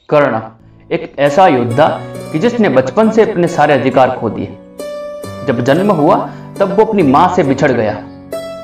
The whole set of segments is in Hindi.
कर्ण एक ऐसा योद्धा कि जिसने बचपन से अपने सारे अधिकार खो दिए। जब जन्म हुआ तब वो अपनी मां से बिछड़ गया।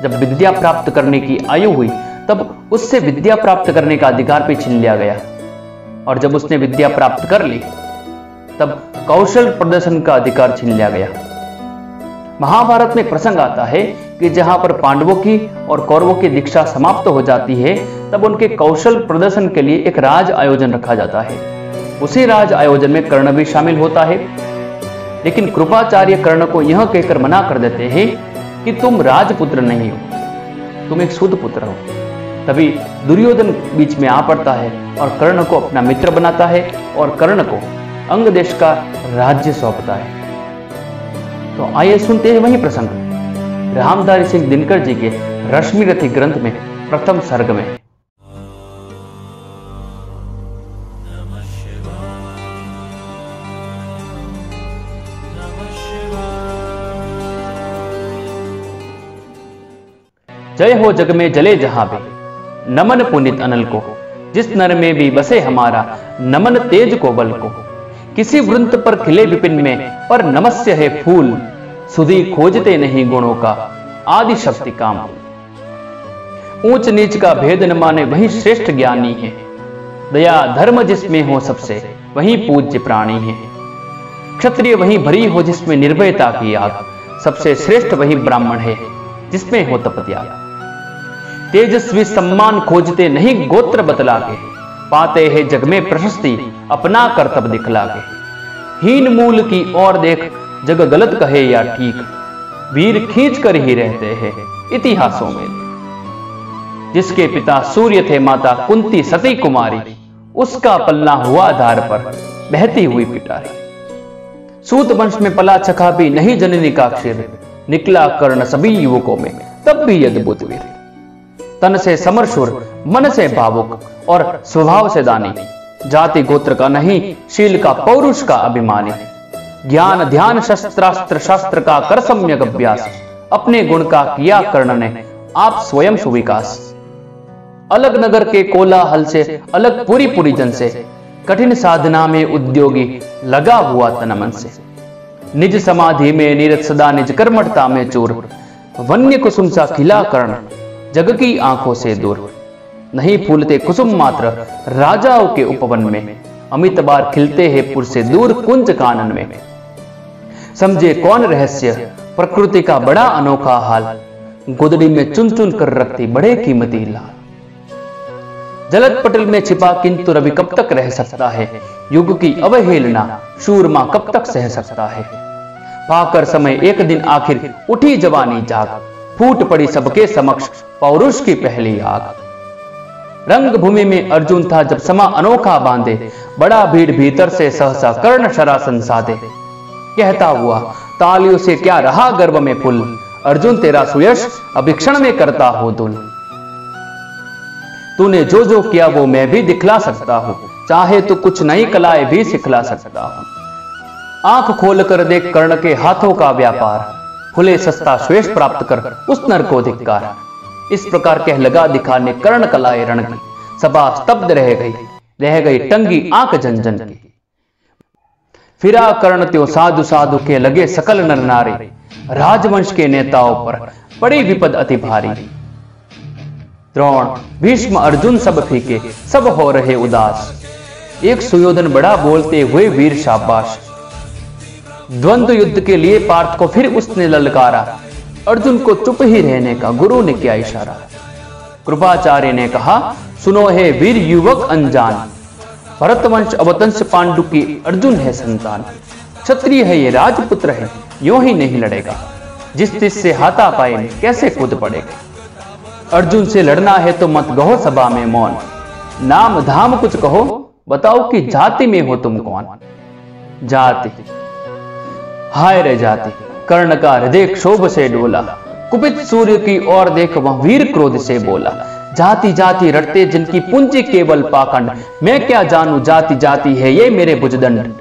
जब विद्या प्राप्त करने की आयु हुई तब उससे विद्या प्राप्त करने का अधिकार भी छीन लिया गया। और जब उसने विद्या प्राप्त कर ली तब कौशल प्रदर्शन का अधिकार छीन लिया गया। महाभारत में प्रसंग आता है कि जहां पर पांडवों की और कौरवों की दीक्षा समाप्त हो जाती है तब उनके कौशल प्रदर्शन के लिए एक राज आयोजन रखा जाता है। उसी राज आयोजन में कर्ण भी शामिल होता है, लेकिन कृपाचार्य कर्ण को यह कहकर मना कर देते हैं कि तुम राजपुत्र नहीं हो, तुम एक शुद्ध पुत्र हो। तभी दुर्योधन बीच में आ पड़ता है और कर्ण को अपना मित्र बनाता है और कर्ण को अंग देश का राज्य सौंपता है। तो आइए सुनते हैं वही प्रसंग रामधारी सिंह दिनकर जी के रश्मिरथी ग्रंथ में प्रथम सर्ग में। जय हो जग में जले जहां भी, नमन पुनित अनल को, जिस नर में भी बसे हमारा, नमन तेज को बल को। किसी वृंत पर खिले विपिन में, पर नमस्य है फूल, सुधी खोजते नहीं गुणों का, आदि शक्ति काम। ऊंच नीच का भेद न माने वही श्रेष्ठ ज्ञानी है, दया धर्म जिसमें हो सबसे वही पूज्य प्राणी है। क्षत्रिय वही भरी हो जिसमें निर्भयता की आग, सबसे श्रेष्ठ वही ब्राह्मण है जिसमें हो तपत्याग। तेजस्वी सम्मान खोजते नहीं गोत्र बतला के, पाते हैं जग में प्रशस्ति अपना कर्तव्य दिखला के। हीन मूल की ओर देख जग गलत कहे या ठीक, वीर खींच कर ही रहते हैं इतिहासों में। जिसके पिता सूर्य थे माता कुंती सती कुमारी, उसका पलना हुआ आधार पर बहती हुई पिटारी। सूत वंश में पला चखा भी नहीं जननी का क्षीर, निकला कर्ण सभी युवकों में तब भी अद्भुत वीर। तन से समरशूर मन से भावुक और स्वभाव से दानी, जाति गोत्र का नहीं शील का पौरुष का अभिमानी। ज्ञान ध्यान शस्त्रास्त्र शास्त्र का कर सम्यक अभ्यास, अपने गुण का किया कर्ण ने आप स्वयं सुविकास। अलग नगर के कोलाहल से अलग पूरी पूरी जन से, कठिन साधना में उद्योगी लगा हुआ तन मन से। निज समाधि में नीरत सदा निज कर्मठता में चूर, वन्य कुसुम सा खिला कर्ण जग की आंखों से दूर। नहीं फूलते कुसुम मात्र राजाओं के उपवन में, अमित बार खिलते हैं पुर से दूर कुंज कानन में। समझे कौन रहस्य प्रकृति का बड़ा अनोखा हाल, गोदड़ी में चुन चुन कर रखती बड़े कीमती लाल। जलद पटल में छिपा किंतु रवि कब तक रह सकता है, युग की अवहेलना शूरमा कब तक सह सकता है। पाकर समय एक दिन आखिर उठी जवानी जाग, फूट पड़ी सबके समक्ष पौरुष की पहली आग। रंग भूमि में अर्जुन था जब समा अनोखा बांधे, बड़ा भीड़ भीतर से सहसा कर्ण शरासन साधे। कहता हुआ तालियों से क्या रहा गर्व में फुल, अर्जुन तेरा सुयश अभिक्षण में करता हो दुल। तूने जो जो किया वो मैं भी दिखला सकता हूं, चाहे तो कुछ नई कलाएं भी सिखला सकता हूं। आंख खोल कर देख कर्ण के हाथों का व्यापार, फुले सस्ता श्वेश प्राप्त कर उस नर को धिक्कार। इस प्रकार कह लगा दिखाने कर्ण कलाए रण की, सभा स्तब्ध रह गई टंगी आंख जन जन की। फिरा कर्ण त्यों साधु साधु के लगे सकल नर नारी, राजवंश के नेताओं पर पड़ी विपद अति भारी। द्रोण भीष्म अर्जुन सब फीके, सब हो रहे उदास, एक सुयोधन बड़ा बोलते हुए वीर शाबाश। द्वंद्व युद्ध के लिए पार्थ को फिर उसने ललकारा, अर्जुन को चुप ही रहने का गुरु ने किया इशारा। कृपाचार्य ने कहा सुनो हे वीर युवक अनजान, भरतवंश अवतंस पांडु की अर्जुन है संतान। क्षत्रिय है ये राजपुत्र है, यूं ही नहीं लड़ेगा, जिस तिस से हाथा पाए कैसे कूद पड़ेगा। अर्जुन से लड़ना है तो मत कहो सभा में मौन, नाम धाम कुछ कहो बताओ कि जाति में हो तुम कौन। जाति हाय रे जाति, कर्ण का हृदय क्षोभ से डोला, कुपित सूर्य की ओर देख वह वीर क्रोध से बोला। जाति जाति रटते जिनकी पूंजी केवल पाखंड, मैं क्या जानू जाति जाति है ये मेरे भुजदंड।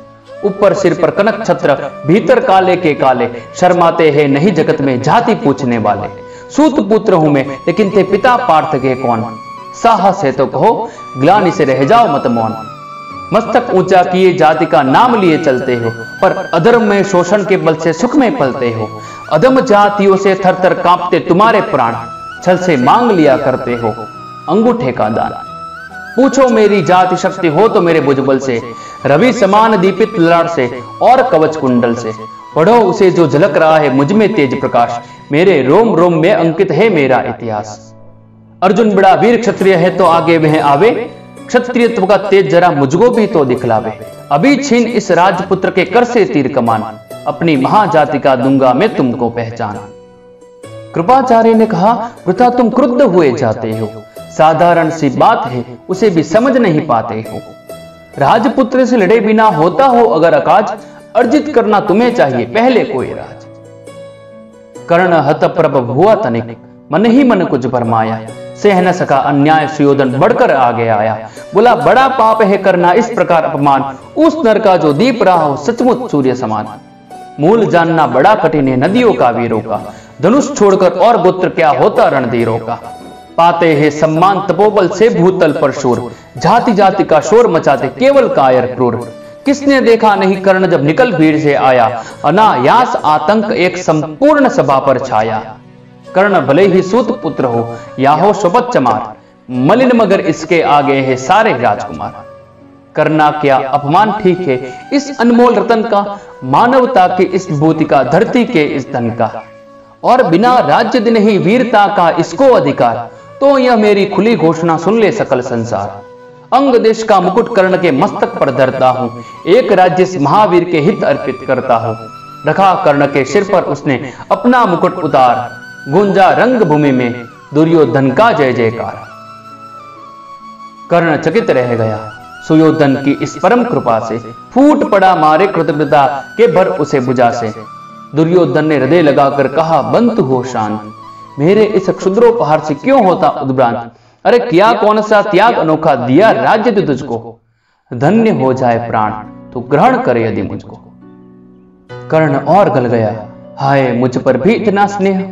ऊपर सिर पर कनक छत्र, भीतर काले के काले, शर्माते हैं नहीं जगत में जाति पूछने वाले। सूत पुत्र हूं मैं लेकिन थे पिता पार्थ के कौन, साहस है तो कहो ग्लानि से रह जाओ मत मौन। मस्तक ऊंचा किए जाति का नाम लिए चलते हो, पर अधर्म में शोषण के बल से सुख में पलते हो। अधम जातियों से थर थर कांपते तुम्हारे प्राण, छल से मांग लिया करते हो अंगूठे का दान। पूछो मेरी जाति शक्ति हो तो मेरे भुजबल से, रवि समान दीपित ललाट से और कवच कुंडल से। पढ़ो उसे जो झलक रहा है मुझ में तेज प्रकाश, मेरे रोम रोम में अंकित है मेरा इतिहास। अर्जुन बड़ा वीर क्षत्रिय है तो आगे वह आवे, क्षत्रियत्व का तेज जरा मुझको भी तो दिखलावे। अभी छीन इस राजपुत्र के कर से तीर कमान, अपनी महाजाति का दूंगा मैं तुमको पहचान। कृपाचार्य ने कहा, वृथा तुम क्रुद्ध हुए जाते हो, साधारण सी बात है उसे भी समझ नहीं पाते हो। राजपुत्र से लड़े बिना होता हो अगर अकाज, अर्जित करना तुम्हें चाहिए पहले कोई राज। कर्ण हत प्रभ हुआ तनिक, मन ही मन कुछ भरमाया, सह न सका अन्याय सुयोधन बढ़कर आगे आया। बोला बड़ा पाप है करना इस प्रकार अपमान, उस नर का जो दीप रहा हो सचमुच सूर्य समान। मूल जानना बड़ा कठिन है नदियों का वीरों का, धनुष छोड़कर और गोत्र क्या होता रणधीरों का। पाते हैं सम्मान तपोबल से भूतल पर शूर, जाति जाति का शोर मचाते केवल कायर क्रूर। किसने देखा नहीं कर्ण जब निकल भीड़ से आया, अनायास आतंक एक संपूर्ण सभा पर छाया। कर्ण भले ही सूत पुत्र हो या हो शपथ चमार, मलिन मगर इसके आगे है सारे राजकुमार। करना क्या अपमान ठीक है इस अनमोल रतन का, मानवता की इस विभूति का, धरती के इस धन का। और बिना राज्य दिन ही वीरता का इसको अधिकार, तो यह मेरी खुली घोषणा सुन ले सकल संसार। अंग देश का मुकुट कर्ण के मस्तक पर धरता हूं, एक राज्य इस महावीर के हित अर्पित करता हूं। रखा कर्ण के सिर पर उसने अपना मुकुट उतार, गूंजा रंग भूमि में दुर्योधन का जय जयकार। कर्ण चकित रह गया सुयोधन की इस परम कृपा से, फूट पड़ा मारे कृतज्ञता के भर उसे भुजा से। दुर्योधन ने हृदय लगाकर कहा, बंतु हो शांत, मेरे इस क्षुद्रोपहार से क्यों होता उद्भ्रांत। अरे किया कौन सा त्याग अनोखा, दिया राज्य दे तुझको, धन्य हो जाए प्राण तो ग्रहण करे यदि मुझको। कर्ण और गल गया, हाय मुझ पर भी इतना स्नेह,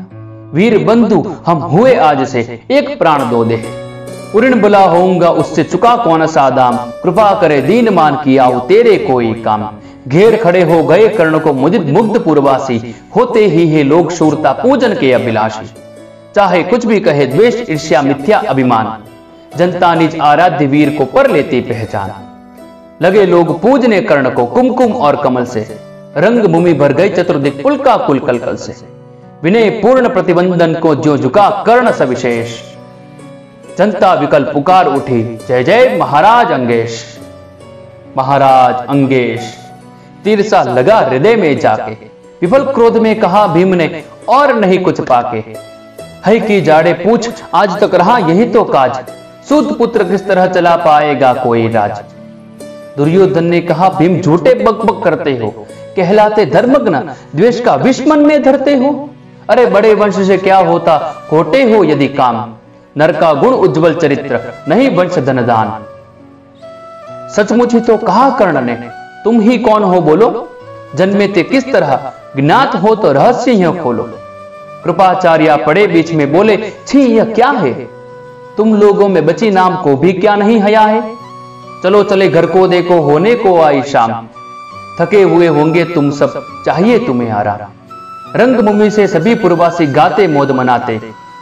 वीर बंधु हम हुए आज से एक प्राण दो दे। उऋण बुला होऊंगा उससे चुका कौन सा दाम, कृपा करे दीन मान किया हो तेरे कोई काम। घेर खड़े हो गए कर्ण को मुदित मुग्ध पूर्वासी, होते ही है लोग शूरता पूजन के अभिलाषी। चाहे कुछ भी कहे द्वेष ईर्ष्या मिथ्या अभिमान, जनता निज आराध्य वीर को पर लेती पहचान। लगे लोग पूजने कर्ण को कुमकुम और कमल से, रंग भूमि भर गई चतुर्दिक पुल का कुल कलकल से। विनय पूर्ण प्रतिबंधन को जो झुका कर्ण सविशेष, जनता विकल पुकार उठी जय जय महाराज अंगेश। महाराज अंगेश तीर सा लगा हृदय में जाके, विफल क्रोध में कहा भीम ने और नहीं कुछ पाके। है की जाड़े पूछ आज तक रहा यही तो काज, सूत पुत्र किस तरह चला पाएगा कोई राज। दुर्योधन ने कहा भीम झूठे बकबक करते हो, कहलाते धर्मज्ञ द्वेष का विष मन में धरते हो। अरे बड़े वंश से क्या होता खोटे हो यदि काम, नर का गुण उज्जवल चरित्र नहीं वंश धनदान। सचमुच ही तो कहा कर्ण ने, तुम ही कौन हो बोलो, जन्मे ते किस तरह, ज्ञात हो तो रहस्य यह खोलो। कृपाचार्य पड़े बीच में बोले, छी यह क्या है, तुम लोगों में बची नाम को भी क्या नहीं हया है। चलो चले घर को देखो होने को आई शाम, थके हुए होंगे तुम सब चाहिए तुम्हें आराम। रंगभूमि से सभी पूर्वासी गाते मौज मनाते,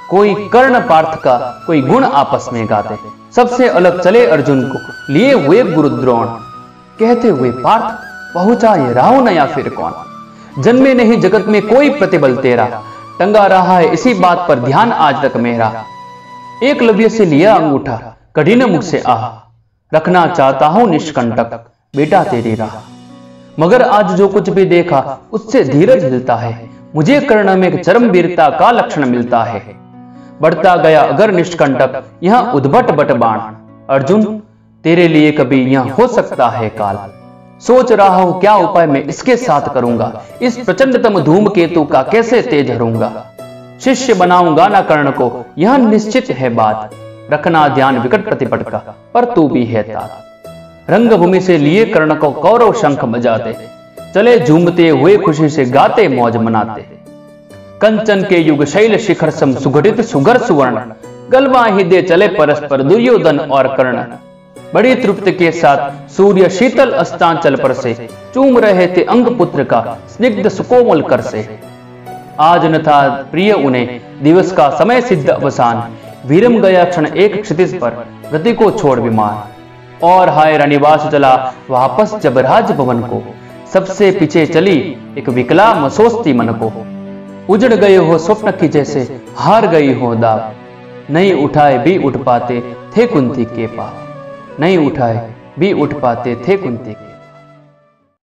कोई कर्ण पार्थ का कोई गुण आपस में गाते। सबसे अलग चले अर्जुन को लिए हुए गुरु द्रोण, कहते हुए पार्थ पहुंचा ये राहु नया फिर कौन। जन्मे नहीं जगत में कोई प्रतिबल तेरा, टंगा रहा है इसी बात पर ध्यान आज तक मेरा। एक लव्य से लिया अंगूठा कठिन मुख से आह, रखना चाहता हूं निष्कंटक बेटा तेरी राह। मगर आज जो कुछ भी देखा उससे धीरज हिलता है, मुझे कर्ण में चरम वीरता का लक्षण मिलता है। बढ़ता गया अगर निष्कंटक यहां उद्भट बट बाण, अर्जुन तेरे लिए कभी यहां हो सकता है काल। सोच रहा हूं क्या उपाय मैं इसके साथ करूंगा, इस प्रचंडतम धूमकेतु का कैसे तेज हरूंगा। शिष्य बनाऊंगा ना कर्ण को यह निश्चित है बात, रखना ध्यान विकट प्रतिपट का पर तू भी है तात। रंगभूमि से लिए कर्ण को कौरव शंख बजाते, चले झूमते हुए खुशी से गाते मौज मनाते। कंचन के युग शैल शिखर सम सुगठित सुगर सुवर्ण, गलवा ही दे चले परस्पर दुर्योधन और कर्ण। बड़ी तृप्ति के साथ सूर्य शीतल अस्तांचल पर से चूम रहे थे अंग पुत्र का स्निग्ध सुकोमल कर से। आज न था प्रिय उन्हें दिवस का समय सिद्ध अवसान, विरम गया क्षण एक क्षितिज पर गति को छोड़ विमान। और हाय रनिवास चला वापस जब राज भवन को, सबसे पीछे चली एक विकला मसोस्ती मन को। उजड़ गए हो स्वप्न की जैसे हार गई हो दाव, नहीं उठाए भी उठ पाते थे कुंती के पाव, नहीं उठाए भी उठ पाते थे कुंती के।